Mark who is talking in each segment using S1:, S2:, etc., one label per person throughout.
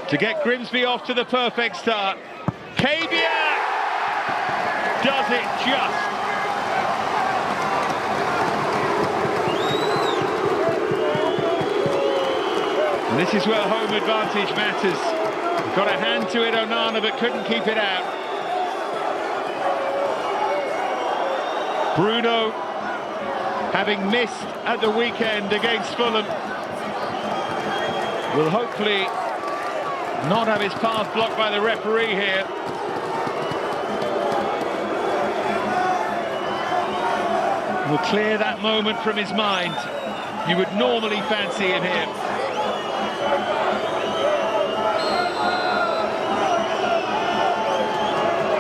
S1: to get Grimsby off to the perfect start. Cabia does it just. And this is where home advantage matters. Got a hand to it, Onana, but couldn't keep it out. Bruno, having missed at the weekend against Fulham, will hopefully not have his path blocked by the referee here. Will clear that moment from his mind. You would normally fancy him here.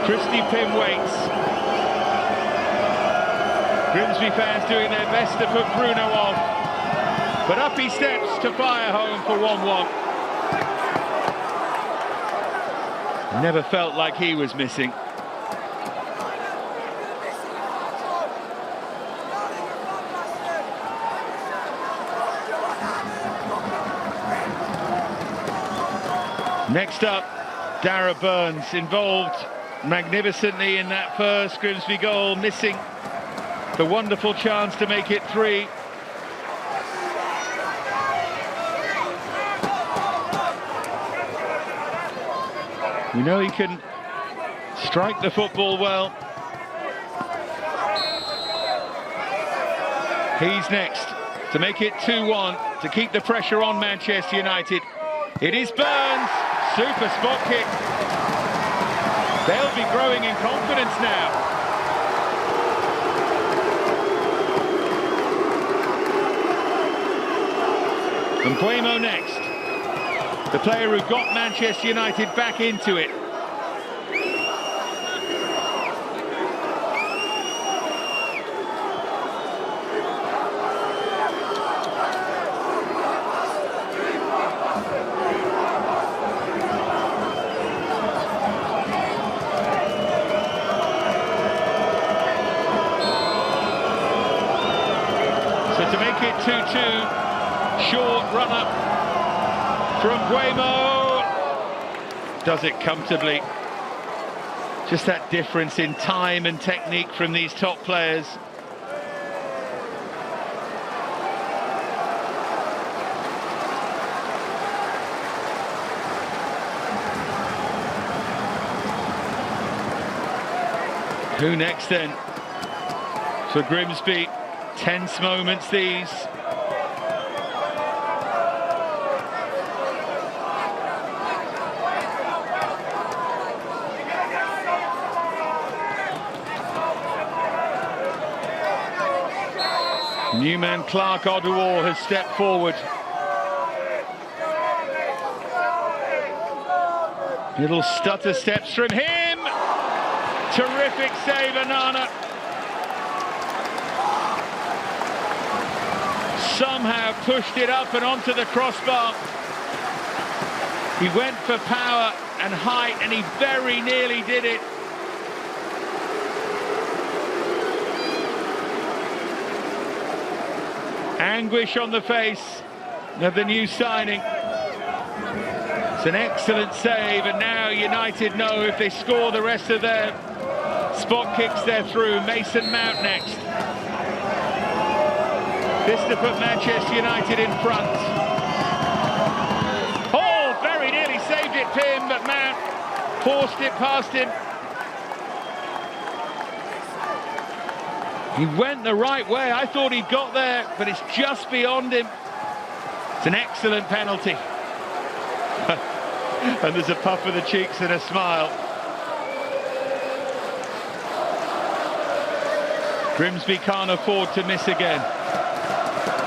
S1: Christy Pym waits. Grimsby fans doing their best to put Bruno off. But up he steps to fire home for 1-1. Never felt like he was missing. Next up, Dara Burns, involved magnificently in that first Grimsby goal, missing the wonderful chance to make it 3. We know he can strike the football well. He's next to make it 2-1, to keep the pressure on Manchester United. It is Burns, super spot kick. They'll be growing in confidence now. And Guemo next, the player who got Manchester United back into it. So to make it 2-2, short run-up from Guemo. Does it comfortably. Just that difference in time and technique from these top players. Who next then? For Grimsby, tense moments these. New man Clark Oduor has stepped forward. Little stutter steps from him. Terrific save, Onana. Somehow pushed it up and onto the crossbar. He went for power and height, and he very nearly did it. Anguish on the face of the new signing. It's an excellent save, and now United know if they score the rest of their spot kicks, they're through. Mason Mount next. This to put Manchester United in front. Oh, very nearly saved it, Pym, but Mount forced it past him. He went the right way. I thought he got there, but it's just beyond him. It's an excellent penalty. And there's a puff of the cheeks and a smile. Grimsby can't afford to miss again.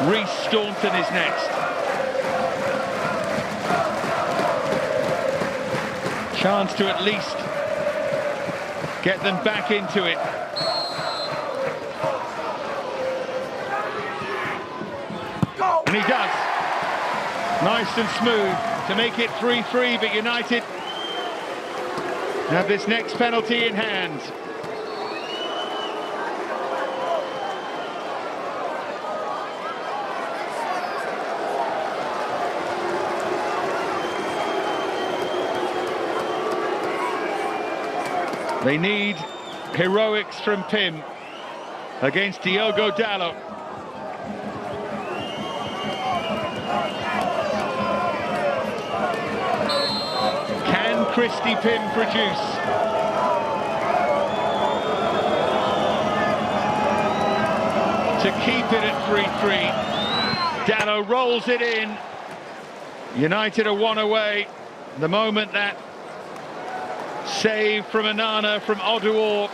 S1: Reece Staunton is next. Chance to at least get them back into it. And he does. Nice and smooth to make it 3-3, but United have this next penalty in hand. They need heroics from Pim against Diogo Dalot. Can Christy Pim produce? To keep it at 3-3. Dalot rolls it in. United are one away. The moment that save from Anana from Oduor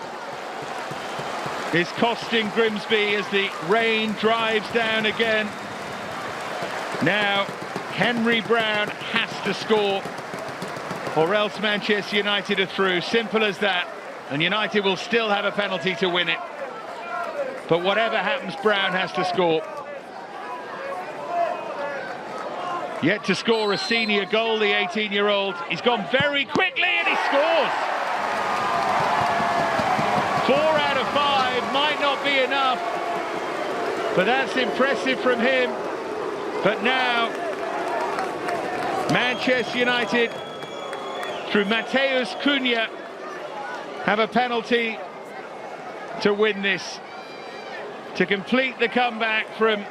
S1: is costing Grimsby as the rain drives down again. Now Henry Brown has to score or else Manchester United are through. Simple as that. And United will still have a penalty to win it. But whatever happens, Brown has to score. Yet to score a senior goal, the 18-year-old. He's gone very quickly and he scores. 4 out of 5 might not be enough, but that's impressive from him. But now, Manchester United, through Mateus Cunha, have a penalty to win this, to complete the comeback from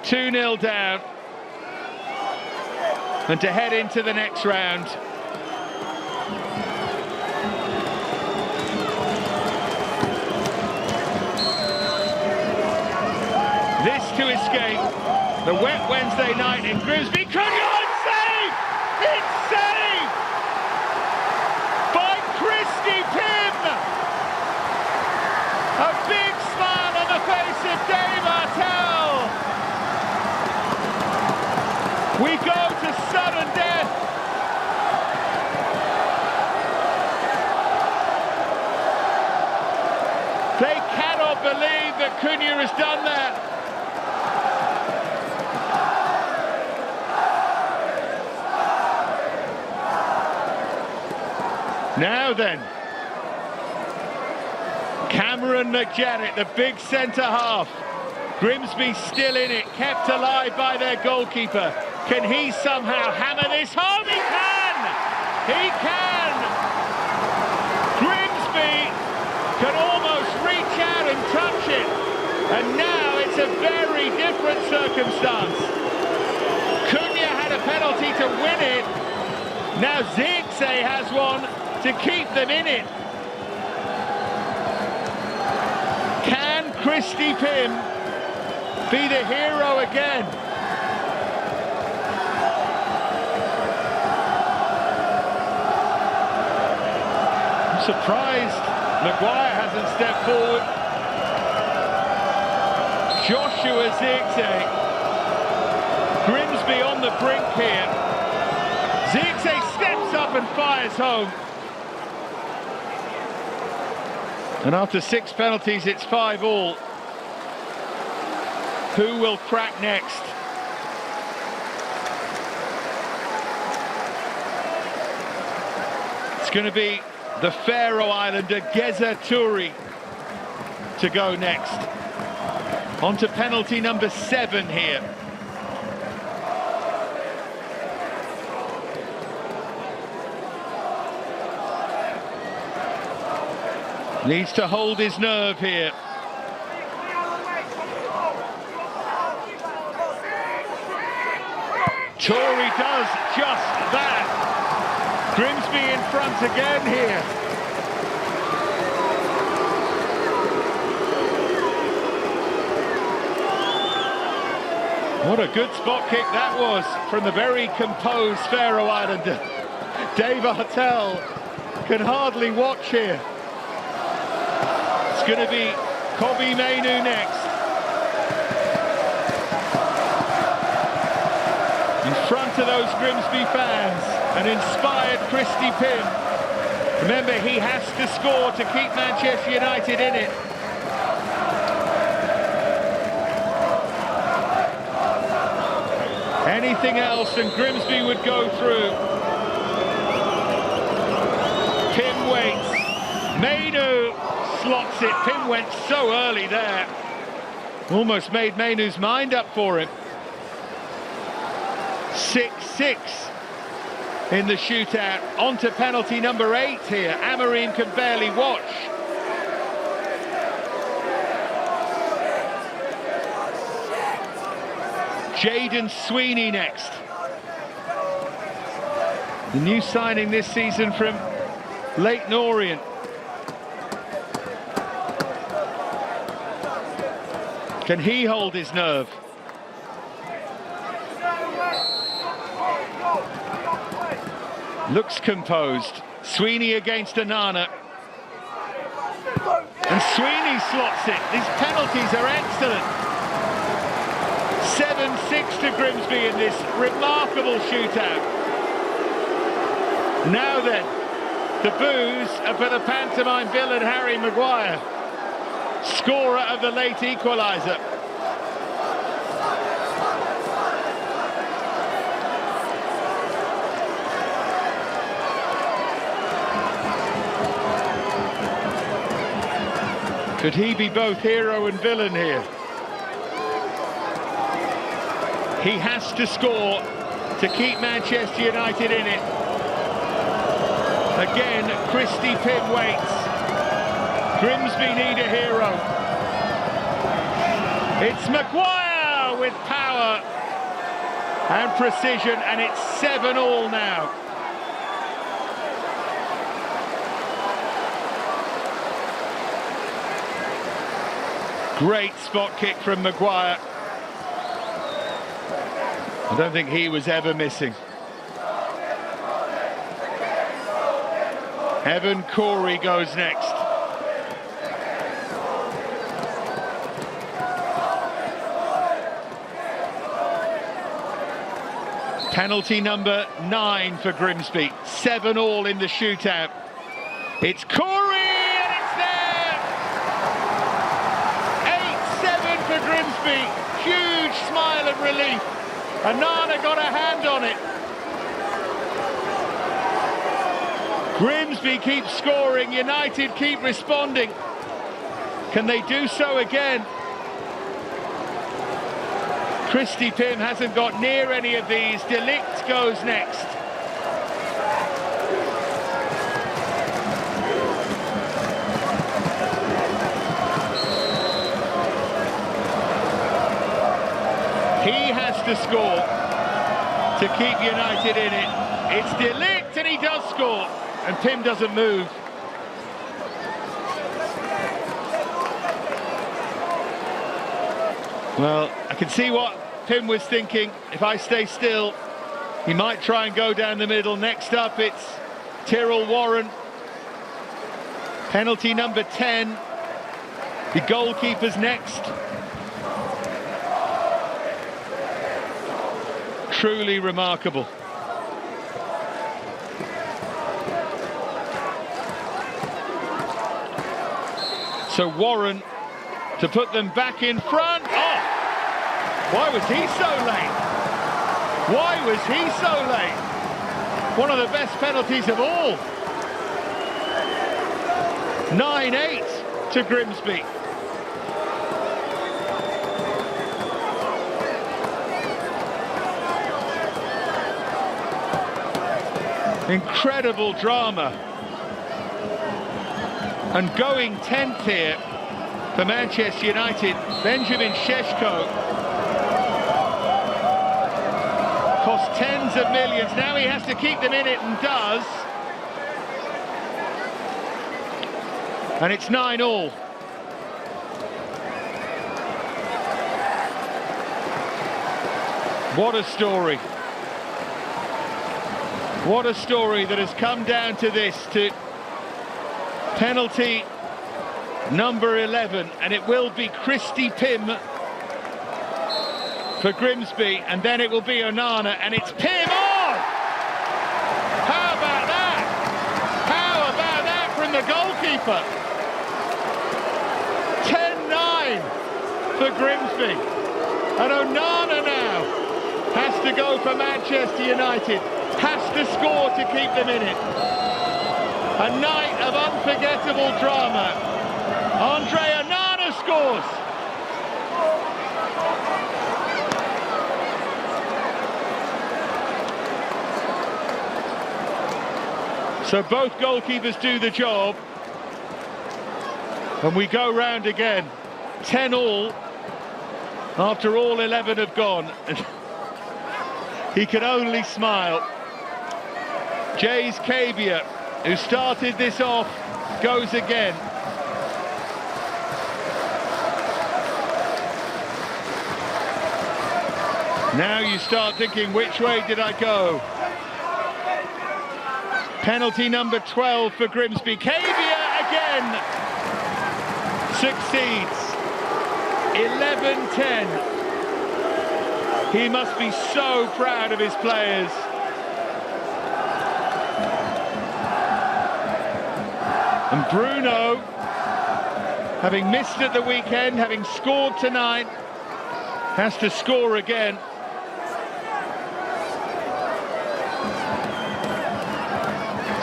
S1: 2-0 down and to head into the next round. This to escape the wet Wednesday night in Grimsby. Cunha, it's saved! It's saved by Christy Pim! A big smile on the face of Dave Artell. We go to sudden death. They cannot believe that Cunha has done that. Now then, Cameron McJanet, the big centre half. Grimsby still in it, kept alive by their goalkeeper. Can he somehow hammer this home? He can! He can! Grimsby can almost reach out and touch it. And now it's a very different circumstance. Cunha had a penalty to win it. Now Zirkzee has one to keep them in it. Can Christy Pim be the hero again? I'm surprised Maguire hasn't stepped forward. Joshua Zirkzee. Grimsby on the brink here. Zirkzee steps up and fires home. And after 6 penalties, it's 5-all. Who will crack next? It's going to be the Faroe Islander Geza Turi to go next. On to penalty number 7 here. Needs to hold his nerve here. Tory does just that. Grimsby in front again here. What a good spot kick that was from the very composed Faroe Islander. Dave Artell can hardly watch here. It's going to be Kobe Mainu next. In front of those Grimsby fans, an inspired Christy Pim. Remember, he has to score to keep Manchester United in it. Anything else and Grimsby would go through. Pim waits. Mainu slots it. Pim went so early there. Almost made Mainu's mind up for him. 6-6. in the shootout. On to penalty number 8 here. Amorim can barely watch. Jaden Sweeney next. The new signing this season from Leyton Orient. Can he hold his nerve? Looks composed. Sweeney against Onana. And Sweeney slots it. These penalties are excellent. 7-6 to Grimsby in this remarkable shootout. Now then, the boos are for the pantomime villain Harry Maguire, scorer of the late equaliser. Could he be both hero and villain here? He has to score to keep Manchester United in it. Again, Christy Pym waits. Grimsby need a hero. It's Maguire with power and precision, and it's 7-all now. Great spot kick from Maguire. I don't think he was ever missing. Evan Corey goes next. Penalty number 9 for Grimsby. 7-all in the shootout. It's Corey and it's there! 8-7 for Grimsby. Huge smile of relief. Onana got a hand on it. Grimsby keep scoring, United keep responding. Can they do so again? Christy Pym hasn't got near any of these. Delict goes next. He has to score to keep United in it. It's Delict and he does score. And Pym doesn't move. Well, I can see what Pym was thinking. If I stay still, he might try and go down the middle. Next up, it's Tyrrell Warren. Penalty number 10. The goalkeeper's next. Truly remarkable. So Warren to put them back in front. Oh! Why was he so late? Why was he so late? One of the best penalties of all. 9-8 to Grimsby. Incredible drama. And going 10th here for Manchester United, Benjamin Šeško. Cost tens of millions. Now he has to keep them in it and does. And it's 9-all. What a story. What a story that has come down to this, to penalty number 11, and it will be Christy Pym for Grimsby, and then it will be Onana, and it's Pym on! How about that? How about that from the goalkeeper? 10-9 for Grimsby, and Onana now has to go for Manchester United, has to score to keep them in it. A night of unforgettable drama. Andre Onana scores. So both goalkeepers do the job. And we go round again. 10-all after all 11 have gone. He can only smile. Jay's Cabia, who started this off, goes again. Now you start thinking, which way did I go? Penalty number 12 for Grimsby. Cabia again succeeds. 11-10. He must be so proud of his players. And Bruno, having missed at the weekend, having scored tonight, has to score again.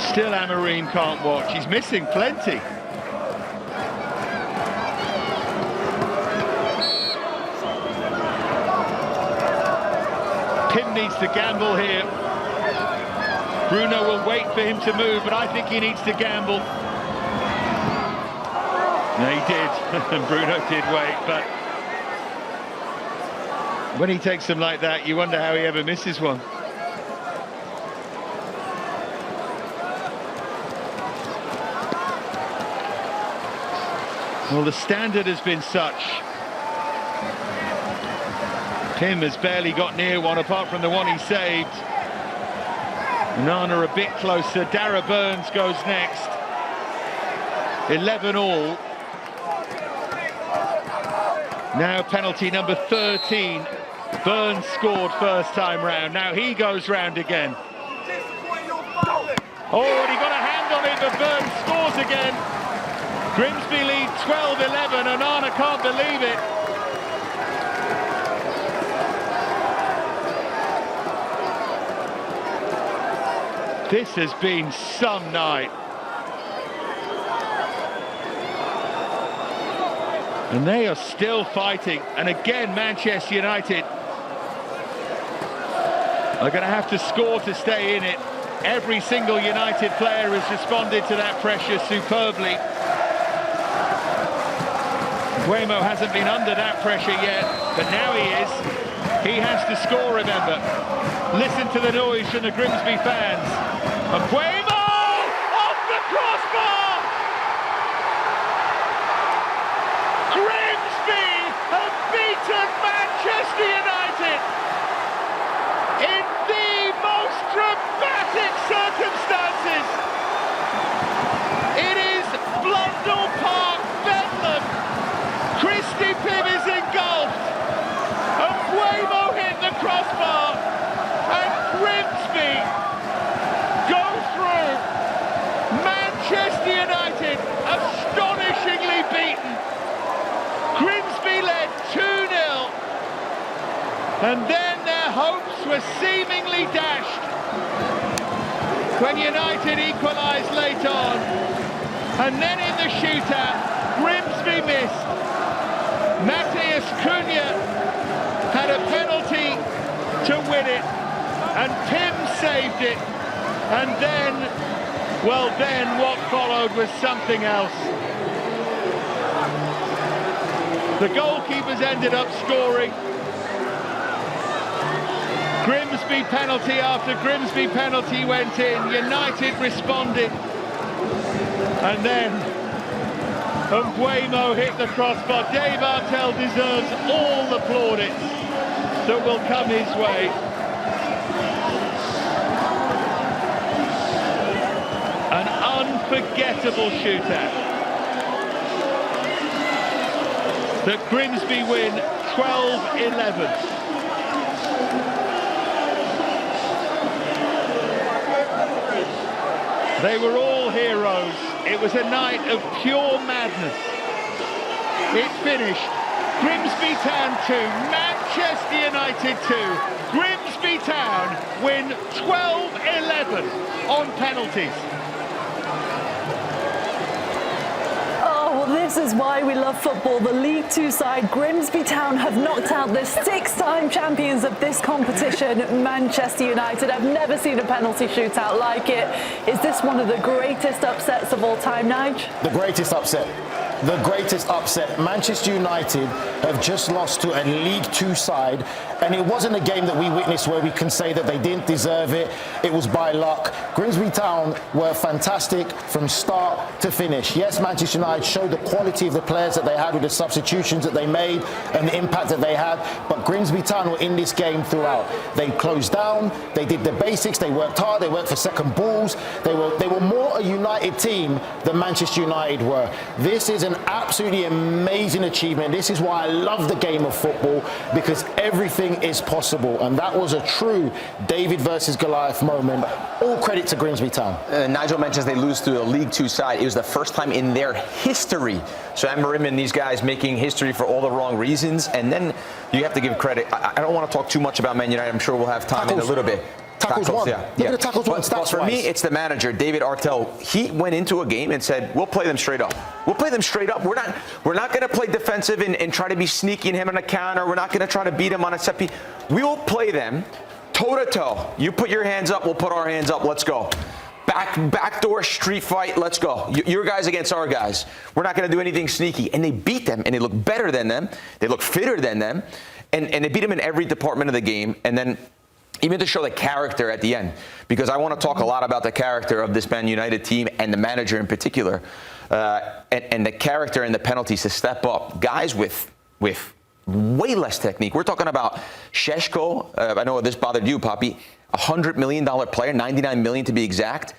S1: Still Amorim can't watch, he's missing plenty. Pim needs to gamble here. Bruno will wait for him to move, but I think he needs to gamble. No, he did, and Bruno did wait, but when he takes them like that, you wonder how he ever misses one. Well, the standard has been such. Pim has barely got near one, apart from the one he saved. Nana a bit closer. Dara Burns goes next. 11-all. Now penalty number 13. Burns scored first time round. Now he goes round again. Oh, and he got a hand on it, but Burns scores again. Grimsby lead 12-11, and Anna can't believe it. This has been some night. And they are still fighting. And again, Manchester United are going to have to score to stay in it. Every single United player has responded to that pressure superbly. Guemo hasn't been under that pressure yet, but now he is. He has to score, remember. Listen to the noise from the Grimsby fans. And Guemo off the crossbar! Grimsby have beaten Manchester United in the most dramatic circumstances. It is Blundell Park, Bedlam. Christy Pym is engulfed, and Guemo hit the crossbar, and Grimsby go through. Manchester United astonishingly beaten. Grimsby led 2-0, and then their hopes were seemingly dashed when United equalised late on, and then in the shootout, Grimsby missed. Matheus Cunha had a penalty to win it, and Pym saved it, and then, well then, what followed was something else. The goalkeepers ended up scoring. Grimsby penalty after Grimsby penalty went in. United responded, and then Guemo hit the crossbar. Dave Artell deserves all the plaudits that will come his way. An unforgettable shootout. That Grimsby win 12-11. They were all heroes. It was a night of pure madness. It finished Grimsby Town 2, Manchester United 2. Grimsby Town win 12-11 on penalties.
S2: Oh, This is why we love football. The League Two side Grimsby Town have knocked out the 6-time champions of this competition, Manchester United. I've never seen a penalty shootout like it. Is this one of the greatest upsets of all time, Nige?
S3: The greatest upset. The greatest upset. Manchester United have just lost to a League Two side, and it wasn't a game that we witnessed where we can say that they didn't deserve it. It was by luck. Grimsby Town were fantastic from start to finish. Yes, Manchester United showed the quality of the players that they had with the substitutions that they made and the impact that they had, but Grimsby Town were in this game throughout. They closed down, they did the basics, they worked hard, they worked for second balls. They were more a United team than Manchester United were. This is an absolutely amazing achievement. This is why I love the game of football, because everything is possible, and that was a true David versus Goliath moment. All credit to Grimsby Town.
S4: Nigel mentions they lose to a League Two side. It was the first time in their history. So Amarim and these guys making history for all the wrong reasons, and then you have to give credit. I don't want to talk too much about Man United. I'm sure we'll have time in a little bit.
S3: Tackles won.
S4: Yeah.
S3: Look at the tackles won.
S4: But for me, it's the manager, David Artell. He went into a game and said, "We'll play them straight up. We'll play them straight up. We're not going to play defensive and try to be sneaky in him on a counter. We're not going to try to beat him on a set piece. We will play them toe to toe. You put your hands up, we'll put our hands up. Let's go. Backdoor street fight. Let's go. Your guys against our guys. We're not going to do anything sneaky." And they beat them, and they look better than them. They look fitter than them, and they beat them in every department of the game. And then, even to show the character at the end, because I want to talk a lot about the character of this Man United team and the manager in particular, and the character and the penalties to step up. Guys with way less technique. We're talking about Šeško. I know this bothered you, Poppy. $100 million player, $99 million to be exact.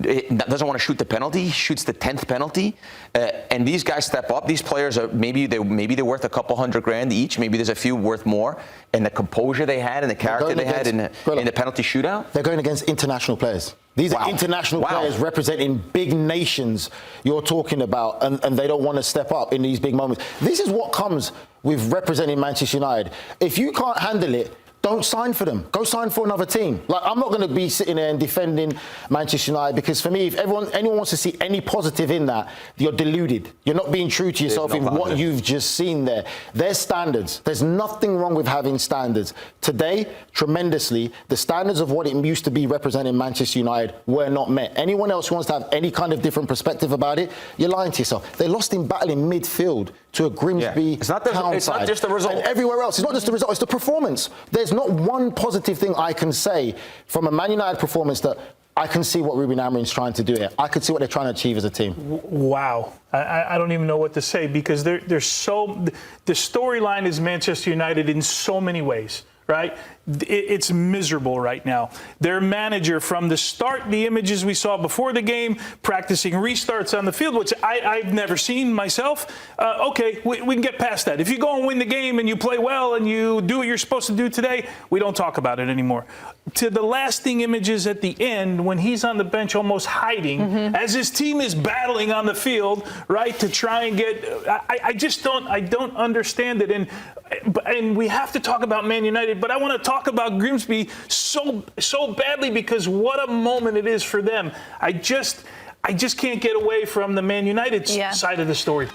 S4: Doesn't want to shoot the penalty. He shoots the 10th penalty, and these guys step up. These players are maybe they're worth a couple $100,000 each. Maybe there's a few worth more. And the composure they had and the character they had in the penalty shootout.
S3: They're going against international players. These are international players representing big nations you're talking about, and they don't want to step up in these big moments. This is what comes with representing Manchester United. If you can't handle it, don't sign for them. Go sign for another team. Like, I'm not going to be sitting there and defending Manchester United, because for me, if anyone wants to see any positive in that, you're deluded. You're not being true to yourself in what you've just seen there. There's standards. There's nothing wrong with having standards. Today, tremendously, the standards of what it used to be representing Manchester United were not met. Anyone else who wants to have any kind of different perspective about it, you're lying to yourself. They lost in battle in midfield to a Grimsby Town
S4: It's
S3: side.
S4: not just the result.
S3: And everywhere else, it's not just the result, it's the performance. There's not one positive thing I can say from a Man United performance that I can see what Ruben Amorim's trying to do here. I can see what they're trying to achieve as a team.
S5: Wow. I don't even know what to say, because the storyline is Manchester United in so many ways. Right? It's miserable right now. Their manager, from the start, the images we saw before the game, practicing restarts on the field, which I've never seen myself. Okay, we can get past that. If you go and win the game and you play well and you do what you're supposed to do today, we don't talk about it anymore. To the lasting images at the end, when he's on the bench almost hiding, as his team is battling on the field, right, to try and get... I don't understand it. And we have to talk about Man United, but I want to talk about Grimsby so badly, because what a moment it is for them. I just can't get away from the Man United side of the story.